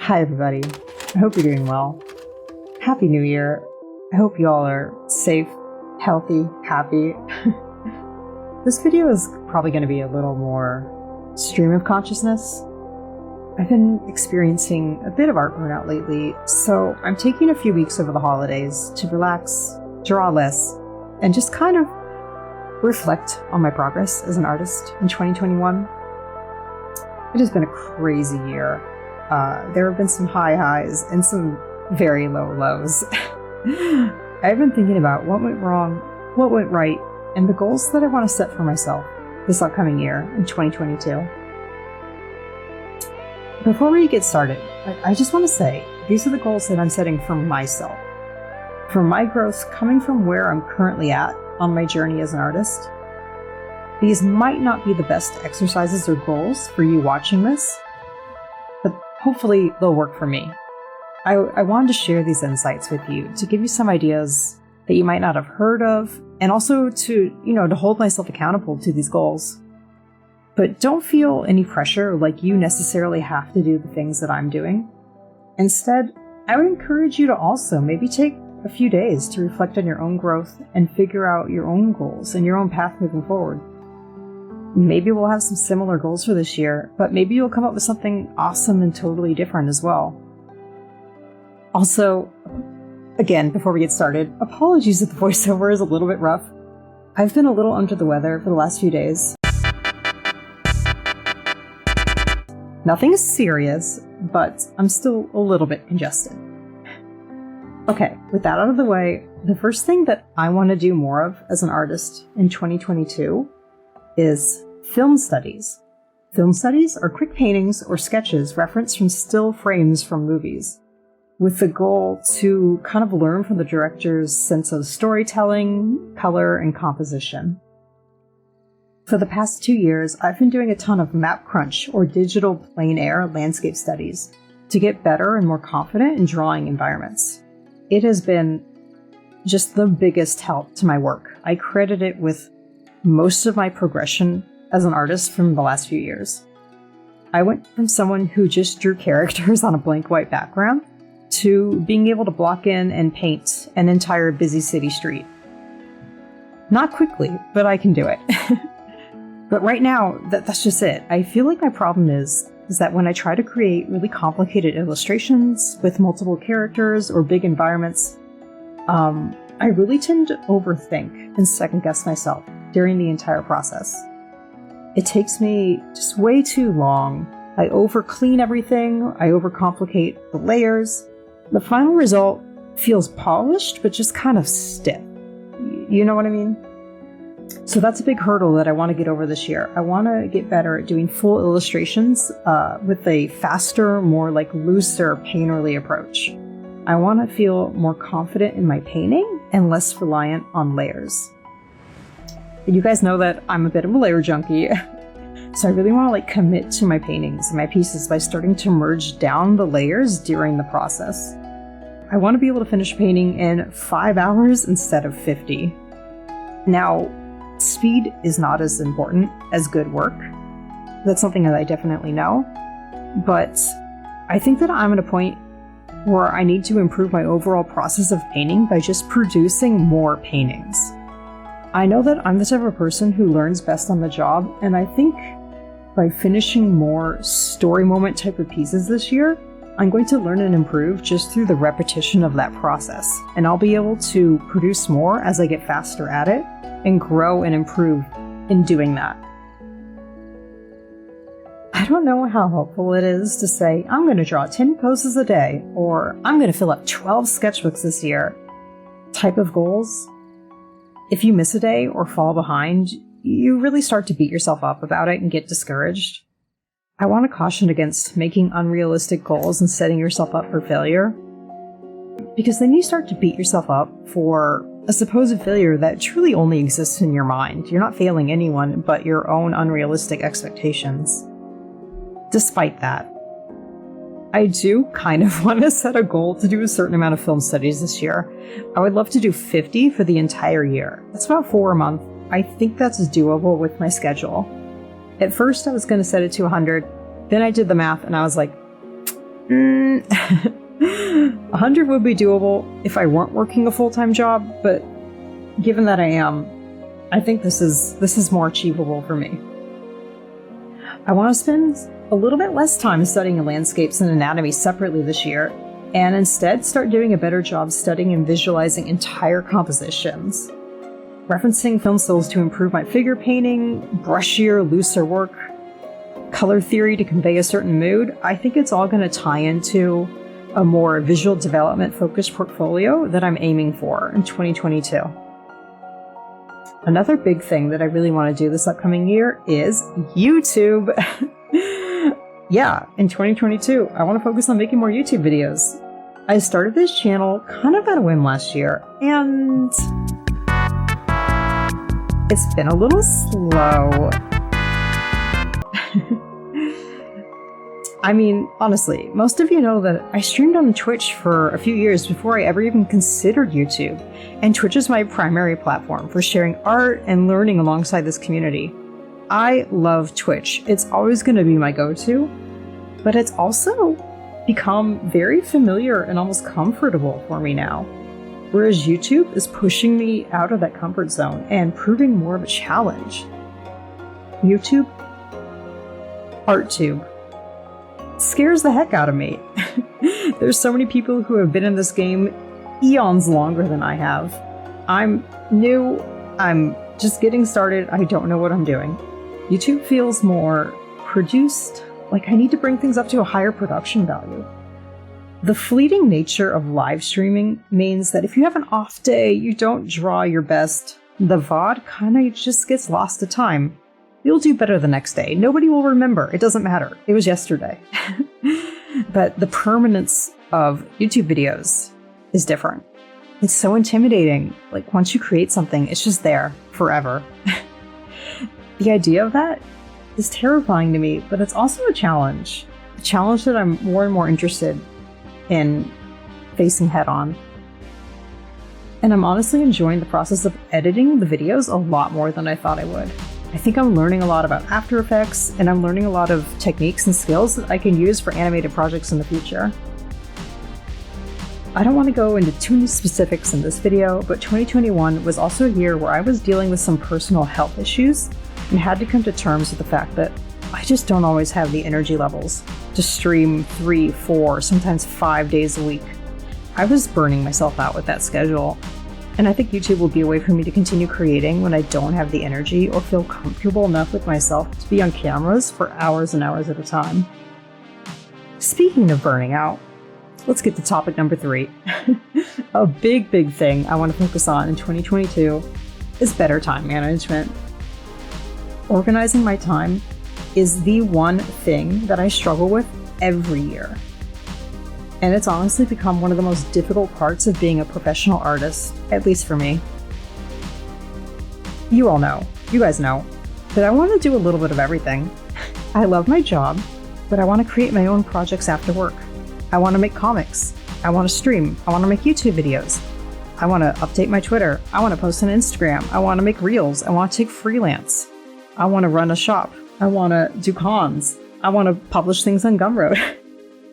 Hi, everybody. I hope you're doing well. Happy New Year. I hope you all are safe, healthy, happy. This video is probably going to be a little more stream of consciousness. I've been experiencing a bit of art burnout lately, so I'm taking a few weeks over the holidays to relax, draw less, and just kind of reflect on my progress as an artist in 2021. It has been a crazy year. There have been some high highs and some very low lows. I've been thinking about what went wrong, what went right, and the goals that I want to set for myself this upcoming year in 2022. Before we get started, I just want to say these are the goals that I'm setting for myself. For my growth coming from where I'm currently at on my journey as an artist. These might not be the best exercises or goals for you watching this, but hopefully they'll work for me. I wanted to share these insights with you to give you some ideas that you might not have heard of, and also to hold myself accountable to these goals. But don't feel any pressure like you necessarily have to do the things that I'm doing. Instead, I would encourage you to also maybe take a few days to reflect on your own growth and figure out your own goals and your own path moving forward. Maybe we'll have some similar goals for this year, but maybe you'll come up with something awesome and totally different as well. Also, again, before we get started, apologies if the voiceover is a little bit rough. I've been a little under the weather for the last few days. Nothing serious, but I'm still a little bit congested. Okay, with that out of the way, the first thing that I want to do more of as an artist in 2022 is film studies. Film studies are quick paintings or sketches referenced from still frames from movies, with the goal to kind of learn from the director's sense of storytelling, color, and composition. For the past 2 years, I've been doing a ton of map crunch or digital plein air landscape studies to get better and more confident in drawing environments. It has been just the biggest help to my work. I credit it with most of my progression as an artist from the last few years. I went from someone who just drew characters on a blank white background to being able to block in and paint an entire busy city street. Not quickly, but I can do it. But right now, that's just it. I feel like my problem is that when I try to create really complicated illustrations with multiple characters or big environments, I really tend to overthink and second guess myself during the entire process. It takes me just way too long. I over-clean everything, I overcomplicate the layers. The final result feels polished, but just kind of stiff. You know what I mean? So that's a big hurdle that I want to get over this year. I want to get better at doing full illustrations with a faster, more like looser, painterly approach. I want to feel more confident in my painting and less reliant on layers. You guys know that I'm a bit of a layer junkie, so I really want to commit to my paintings and my pieces by starting to merge down the layers during the process. I want to be able to finish painting in 5 hours instead of 50. Now, speed is not as important as good work. That's something that I definitely know. But I think that I'm at a point where I need to improve my overall process of painting by just producing more paintings. I know that I'm the type of person who learns best on the job, and I think by finishing more story moment type of pieces this year, I'm going to learn and improve just through the repetition of that process, and I'll be able to produce more as I get faster at it and grow and improve in doing that. I don't know how helpful it is to say, I'm going to draw 10 poses a day, or I'm going to fill up 12 sketchbooks this year type of goals. If you miss a day or fall behind, you really start to beat yourself up about it and get discouraged. I want to caution against making unrealistic goals and setting yourself up for failure, because then you start to beat yourself up for a supposed failure that truly only exists in your mind. You're not failing anyone but your own unrealistic expectations. Despite that, I do kind of want to set a goal to do a certain amount of film studies this year. I would love to do 50 for the entire year. That's about 4 a month. I think that's doable with my schedule. At first, I was going to set it to 100. Then I did the math and I was like, 100 would be doable if I weren't working a full-time job, but given that I am, I think this is more achievable for me. I want to spend a little bit less time studying landscapes and anatomy separately this year, and instead start doing a better job studying and visualizing entire compositions. Referencing film stills to improve my figure painting, brushier, looser work, color theory to convey a certain mood, I think it's all going to tie into a more visual development focused portfolio that I'm aiming for in 2022. Another big thing that I really want to do this upcoming year is YouTube. Yeah, in 2022, I want to focus on making more YouTube videos. I started this channel kind of at a whim last year, and it's been a little slow. I mean, honestly, most of you know that I streamed on Twitch for a few years before I ever even considered YouTube, and Twitch is my primary platform for sharing art and learning alongside this community. I love Twitch. It's always going to be my go-to, but it's also become very familiar and almost comfortable for me now, whereas YouTube is pushing me out of that comfort zone and proving more of a challenge. YouTube, ArtTube, scares the heck out of me. There's so many people who have been in this game eons longer than I have. I'm new, I'm just getting started, I don't know what I'm doing. YouTube feels more produced, like I need to bring things up to a higher production value. The fleeting nature of live streaming means that if you have an off day, you don't draw your best, the VOD kinda just gets lost to time. You'll do better the next day. Nobody will remember. It doesn't matter. It was yesterday. But the permanence of YouTube videos is different. It's so intimidating. Like, once you create something, it's just there forever. The idea of that is terrifying to me, but it's also a challenge. A challenge that I'm more and more interested in facing head on. And I'm honestly enjoying the process of editing the videos a lot more than I thought I would. I think I'm learning a lot about After Effects, and I'm learning a lot of techniques and skills that I can use for animated projects in the future. I don't want to go into too many specifics in this video, but 2021 was also a year where I was dealing with some personal health issues and had to come to terms with the fact that I just don't always have the energy levels to stream 3, 4, sometimes 5 days a week. I was burning myself out with that schedule. And I think YouTube will be a way for me to continue creating when I don't have the energy or feel comfortable enough with myself to be on cameras for hours and hours at a time. Speaking of burning out, let's get to topic number 3. A big thing I want to focus on in 2022 is better time management. Organizing my time is the one thing that I struggle with every year. And it's honestly become one of the most difficult parts of being a professional artist, at least for me. You all know, you guys know, that I want to do a little bit of everything. I love my job, but I want to create my own projects after work. I want to make comics. I want to stream. I want to make YouTube videos. I want to update my Twitter. I want to post on Instagram. I want to make reels. I want to take freelance. I want to run a shop. I want to do cons. I want to publish things on Gumroad.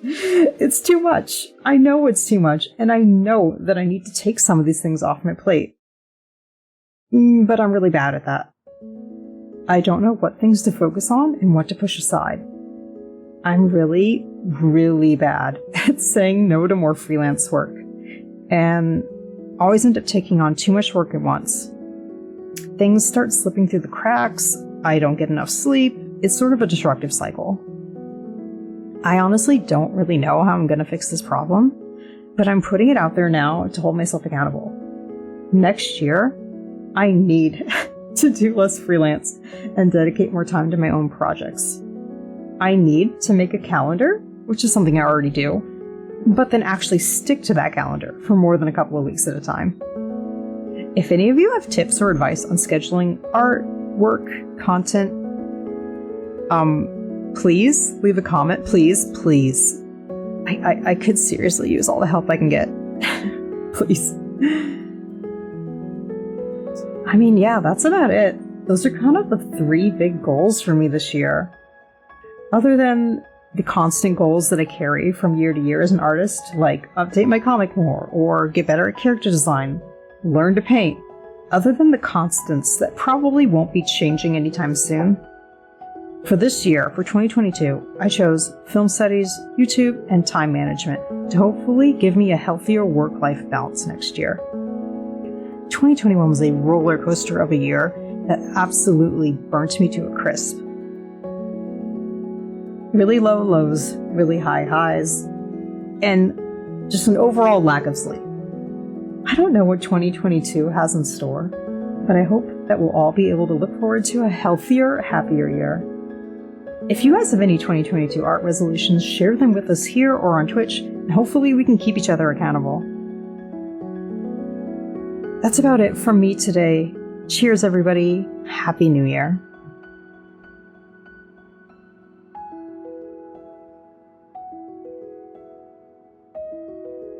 It's too much. I know it's too much, and I know that I need to take some of these things off my plate. But I'm really bad at that. I don't know what things to focus on and what to push aside. I'm really bad at saying no to more freelance work, and always end up taking on too much work at once. Things start slipping through the cracks, I don't get enough sleep, it's sort of a destructive cycle. I honestly don't really know how I'm going to fix this problem, but I'm putting it out there now to hold myself accountable. Next year, I need to do less freelance and dedicate more time to my own projects. I need to make a calendar, which is something I already do, but then actually stick to that calendar for more than a couple of weeks at a time. If any of you have tips or advice on scheduling art, work, content, please leave a comment, please. I could seriously use all the help I can get. Please. I mean, yeah, that's about it. Those are kind of the 3 big goals for me this year. Other than the constant goals that I carry from year to year as an artist, like update my comic more, or get better at character design, learn to paint, other than the constants that probably won't be changing anytime soon. For this year, for 2022, I chose film studies, YouTube, and time management to hopefully give me a healthier work-life balance next year. 2021 was a roller coaster of a year that absolutely burnt me to a crisp. Really low lows, really high highs, and just an overall lack of sleep. I don't know what 2022 has in store, but I hope that we'll all be able to look forward to a healthier, happier year. If you guys have any 2022 art resolutions, share them with us here or on Twitch, and hopefully we can keep each other accountable. That's about it from me today. Cheers, everybody. Happy New Year.